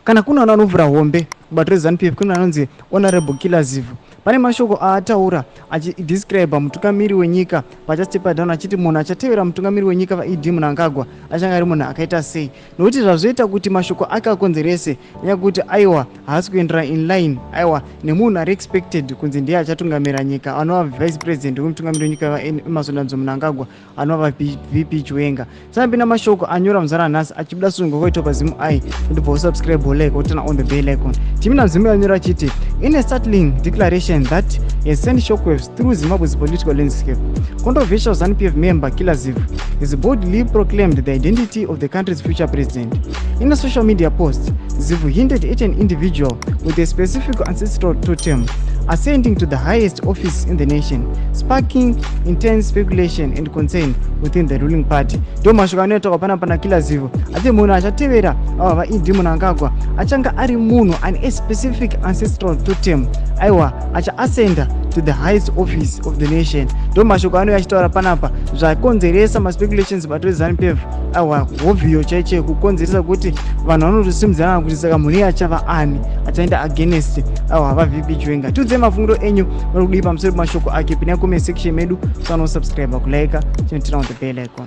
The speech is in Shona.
kana kuna anovhura hombe kubato reZANU-PF kuna anonzi Honorable Killer Zivhu. Pane mashoko aataura achidescribe mutungamiri wenyika pachastep down achiti munhu achatevera mutungamiri wenyika vaED Mnangagwa achanga ari munhu akaita sei, nokuti zvazvoita kuti mashoko ake akonzerese nekuti aiwa haasi kuendera in line aiwa nemunhu ari expected kunzi ndiye achatungamira nyika anova vice president wemutungamiri wenyika vaEmmerson Mnangagwa anova VP Chiwenga. Sanapinda mashoko anyora muzara nhasi achibuda sungo kwaito paZim ai ndibva usubscribe like utana on the bell icon. Timina Zim anyora chiti in a startling declaration that has sent shockwaves through Zimbabwe's political landscape. Controversial ZANU-PF member Killer Zivhu has boldly proclaimed the identity of the country's future president. In a social media post, Zivhu hinted at an individual with a specific ancestral totem ascending to the highest office in the nation, sparking intense speculation and concern within the ruling party. Ndo mashoko anoitawa pana Killer Zivhu ati munhu achatevera ava vaED Mnangagwa achanga ari munhu ane a specific ancestral totem aiwa achaascenda to the highest office of the nation. Ndo mashoko anouya achitaura panapa zvakonzeresa maspeculations bato reZANU-PF aiwa hovhiyo chaiche kukonzeresa kuti vanhu vanotosimudzirana kuti saka munhu iye achava ani achaenda against aiwa vaVP Chiwenga. Tiudze mafungiro enyu vari kudii pamusoro pemashoko ake. Pinai comment section medu, usano subscribe, kulike, chinotina on the bell icon.